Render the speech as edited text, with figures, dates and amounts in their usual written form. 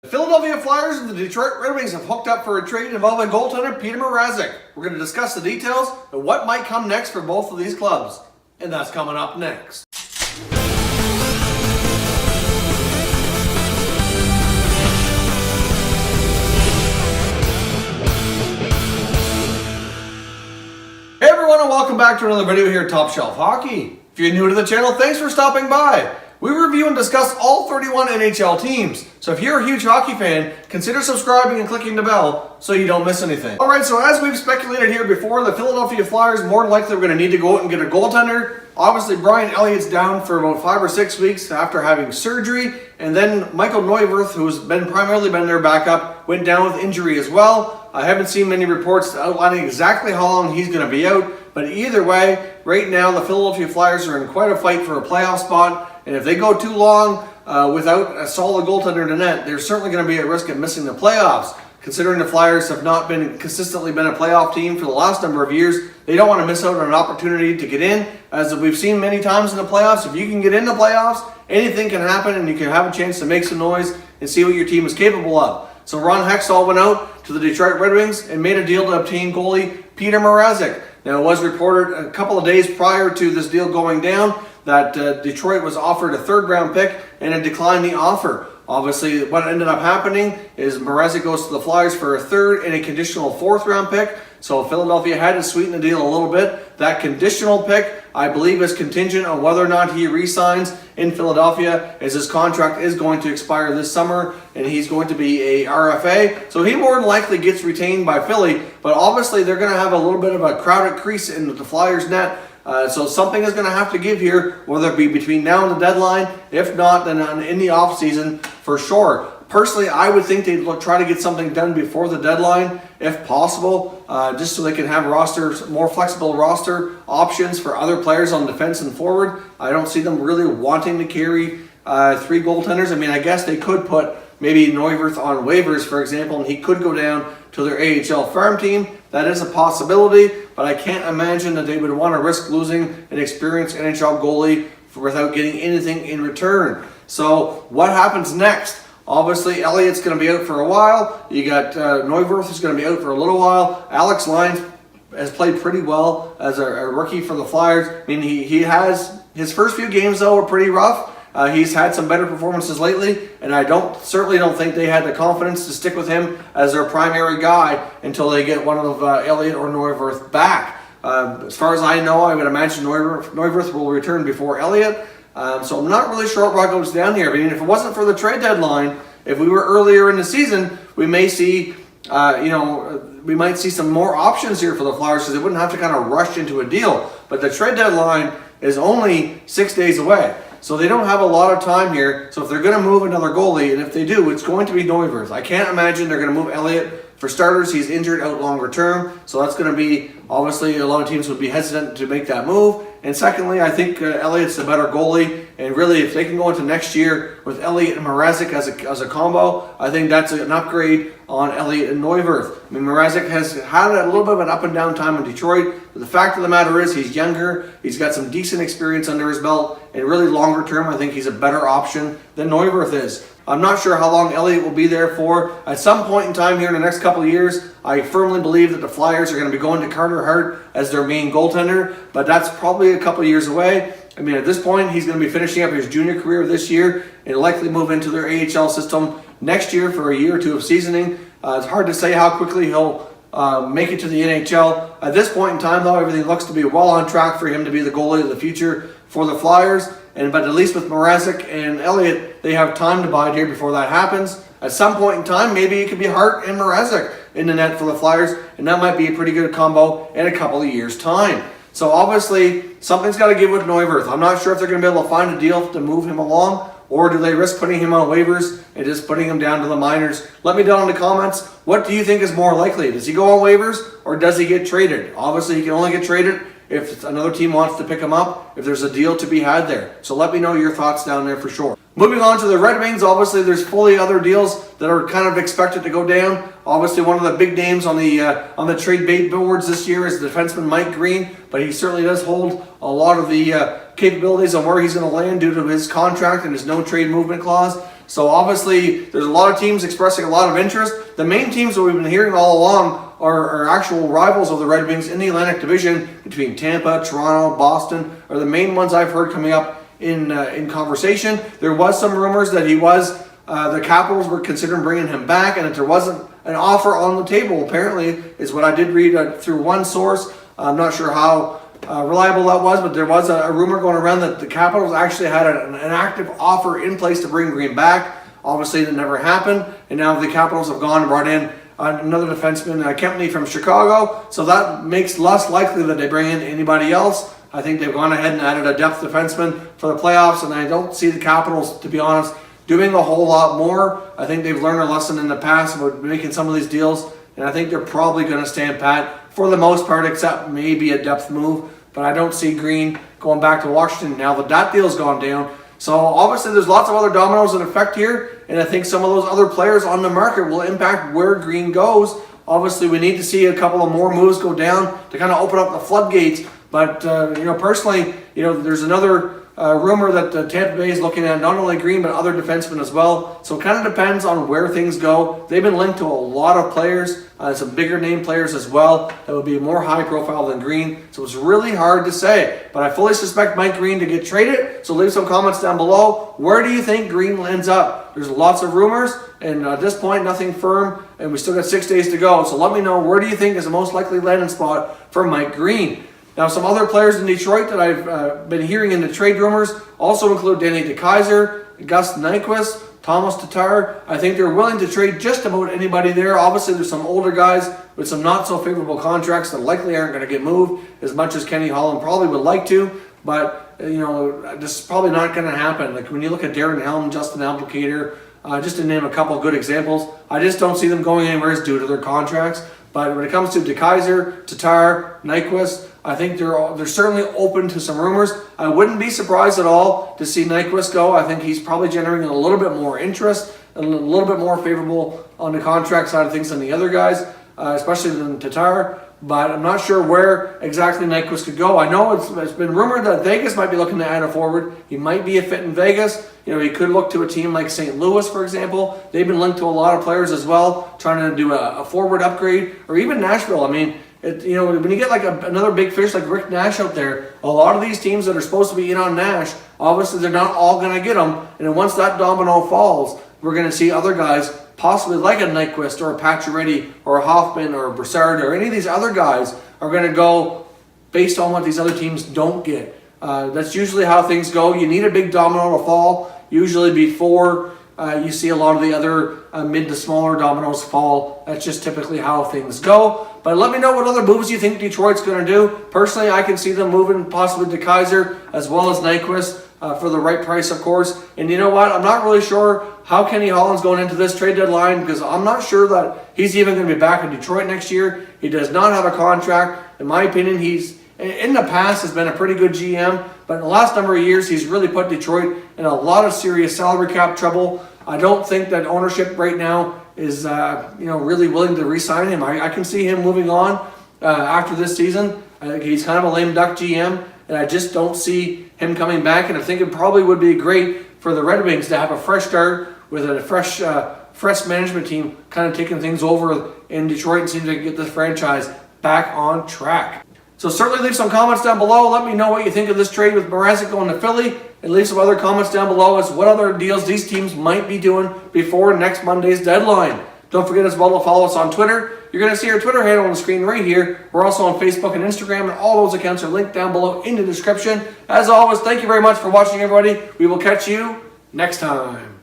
The Philadelphia Flyers and the Detroit Red Wings have hooked up for a trade involving goaltender Peter Mrazek. We're going to discuss the details and what might come next for both of these clubs. And that's coming up next. Hey everyone, and welcome back to another video here at Top Shelf Hockey. If you're new to the channel, thanks for stopping by. We review and discuss all 31 NHL teams. So if you're a huge hockey fan, consider subscribing and clicking the bell so you don't miss anything. Alright, so as we've speculated here before, the Philadelphia Flyers more than likely are going to need to go out and get a goaltender. Obviously, Brian Elliott's down for about 5 or 6 weeks after having surgery. And then Michael Neuwirth, who's primarily been their backup, went down with injury as well. I haven't seen many reports outlining exactly how long he's going to be out. But either way, right now the Philadelphia Flyers are in quite a fight for a playoff spot. And if they go too long without a solid goaltender in the net, they're certainly going to be at risk of missing the playoffs. Considering the Flyers have not consistently been a playoff team for the last number of years, they don't want to miss out on an opportunity to get in. As we've seen many times in the playoffs, if you can get in the playoffs, anything can happen and you can have a chance to make some noise and see what your team is capable of. So Ron Hextall went out to the Detroit Red Wings and made a deal to obtain goalie Peter Mrazek. Now, it was reported a couple of days prior to this deal going down that Detroit was offered a third-round pick and had declined the offer. Obviously, what ended up happening is Mrazek goes to the Flyers for a third and a conditional fourth-round pick. So Philadelphia had to sweeten the deal a little bit. That conditional pick, I believe, is contingent on whether or not he re-signs in Philadelphia, as his contract is going to expire this summer and he's going to be a RFA. So he more than likely gets retained by Philly, but obviously they're going to have a little bit of a crowded crease in the Flyers' net. So something is going to have to give here, whether it be between now and the deadline. If not, then in the offseason for sure. Personally, I would think they'd try to get something done before the deadline, if possible, just so they can have more flexible roster options for other players on defense and forward. I don't see them really wanting to carry 3 goaltenders. I mean, I guess they could put maybe Neuwirth on waivers, for example, and he could go down to their AHL farm team. That is a possibility, but I can't imagine that they would want to risk losing an experienced NHL goalie without getting anything in return. So what happens next? Obviously, Elliott's going to be out for a while. You got Neuwirth who's going to be out for a little while. Alex Lyons has played pretty well as a rookie for the Flyers. I mean, he has his first few games though were pretty rough. He's had some better performances lately, and I certainly don't think they had the confidence to stick with him as their primary guy until they get one of Elliott or Neuwirth back. As far as I know, I would imagine Neuwirth will return before Elliott. So I'm not really sure what goes down here. I mean, if it wasn't for the trade deadline, if we were earlier in the season, we may see, we might see some more options here for the Flyers because they wouldn't have to kind of rush into a deal. But the trade deadline is only 6 days away. So they don't have a lot of time here. So if they're going to move another goalie, and if they do, it's going to be Neuwirth. I can't imagine they're going to move Elliott. For starters, he's injured out longer term. So that's going to be, obviously, a lot of teams would be hesitant to make that move. And secondly, I think Elliott's the better goalie. And really, if they can go into next year with Elliott and Mrazek as a combo, I think that's an upgrade on Elliott and Neuwirth. I mean, Mrazek has had a little bit of an up and down time in Detroit. But the fact of the matter is he's younger. He's got some decent experience under his belt. And really longer term, I think he's a better option than Neuwirth is. I'm not sure how long Elliott will be there for. At some point in time here in the next couple of years, I firmly believe that the Flyers are going to be going to Carter Hart as their main goaltender, but that's probably a couple of years away. I mean, at this point, he's going to be finishing up his junior career this year and likely move into their AHL system next year for a year or two of seasoning. It's hard to say how quickly he'll make it to the NHL. At this point in time, though, everything looks to be well on track for him to be the goalie of the future for the Flyers. But at least with Mrazek and Elliott, they have time to bide here before that happens. At some point in time, maybe it could be Hart and Mrazek in the net for the Flyers, and that might be a pretty good combo in a couple of years' time. So obviously, something's got to give with Neuwirth. I'm not sure if they're going to be able to find a deal to move him along, or do they risk putting him on waivers and just putting him down to the minors? Let me know in the comments. What do you think is more likely? Does he go on waivers, or does he get traded? Obviously, he can only get traded if another team wants to pick him up, if there's a deal to be had there. So let me know your thoughts down there for sure. Moving on to the Red Wings, obviously there's fully other deals that are kind of expected to go down. Obviously one of the big names on the trade bait boards this year is the defenseman Mike Green, but he certainly does hold a lot of the capabilities on where he's going to land due to his contract and his no trade movement clause. So obviously there's a lot of teams expressing a lot of interest. The main teams that we've been hearing all along are actual rivals of the Red Wings in the Atlantic Division between Tampa, Toronto, Boston are the main ones I've heard coming up in conversation. There was some rumors that the Capitals were considering bringing him back, and that there wasn't an offer on the table, apparently, is what I did read through one source. I'm not sure how reliable that was, but there was a rumor going around that the Capitals actually had an active offer in place to bring Green back. Obviously, that never happened, and now the Capitals have gone and brought in another defenseman, Kempney from Chicago, so that makes less likely that they bring in anybody else. I think they've gone ahead and added a depth defenseman for the playoffs, and I don't see the Capitals, to be honest, doing a whole lot more. I think they've learned a lesson in the past about making some of these deals, and I think they're probably going to stand pat for the most part, except maybe a depth move. But I don't see Green going back to Washington now that deal's gone down. So obviously there's lots of other dominoes in effect here, and I think some of those other players on the market will impact where Green goes. Obviously we need to see a couple of more moves go down to kind of open up the floodgates. But personally, there's another rumor that Tampa Bay is looking at not only Green but other defensemen as well. So it kind of depends on where things go. They've been linked to a lot of players, some bigger name players as well that would be more high profile than Green. So it's really hard to say. But I fully suspect Mike Green to get traded. So leave some comments down below. Where do you think Green ends up? There's lots of rumors, and at this point nothing firm, and we still got 6 days to go. So let me know, where do you think is the most likely landing spot for Mike Green? Now, some other players in Detroit that I've been hearing in the trade rumors also include Danny DeKeyser, Gus Nyquist, Thomas Tatar. I think they're willing to trade just about anybody there. Obviously, there's some older guys with some not so favorable contracts that likely aren't going to get moved as much as Kenny Holland probably would like to. But, this is probably not going to happen. Like when you look at Darren Helm, Justin Applicator, just to name a couple good examples, I just don't see them going anywhere due to their contracts. But when it comes to DeKeyser, Tatar, Nyquist, I think they're certainly open to some rumors. I wouldn't be surprised at all to see Nyquist go. I think he's probably generating a little bit more interest, a little bit more favorable on the contract side of things than the other guys, especially than Tatar. But I'm not sure where exactly Nyquist could go. I know it's been rumored that Vegas might be looking to add a forward. He might be a fit in Vegas. He could look to a team like St. Louis, for example. They've been linked to a lot of players as well, trying to do a forward upgrade, or even Nashville. I mean, when you get like another big fish like Rick Nash out there, a lot of these teams that are supposed to be in on Nash, obviously they're not all going to get him. And then once that domino falls, we're going to see other guys, possibly like a Nyquist or a Pacioretty or a Hoffman or a Broussard or any of these other guys, are going to go based on what these other teams don't get. That's usually how things go. You need a big domino to fall, usually before you see a lot of the other mid to smaller dominoes fall. That's just typically how things go. But let me know what other moves you think Detroit's going to do. Personally, I can see them moving possibly DeKeyser as well as Nyquist for the right price, of course. And you know what? I'm not really sure how Kenny Holland's going into this trade deadline, because I'm not sure that he's even going to be back in Detroit next year. He does not have a contract. In my opinion, he's in the past has been a pretty good GM, but in the last number of years, he's really put Detroit in a lot of serious salary cap trouble. I don't think that ownership right now is really willing to re-sign him. I can see him moving on after this season. I think he's kind of a lame duck GM, and I just don't see him coming back. And I think it probably would be great for the Red Wings to have a fresh start with a fresh management team kind of taking things over in Detroit and seeing if they can get this franchise back on track. So certainly leave some comments down below. Let me know what you think of this trade with Mrazek going to Philly. And leave some other comments down below as what other deals these teams might be doing before next Monday's deadline. Don't forget as well to follow us on Twitter. You're going to see our Twitter handle on the screen right here. We're also on Facebook and Instagram, and all those accounts are linked down below in the description. As always, thank you very much for watching, everybody. We will catch you next time.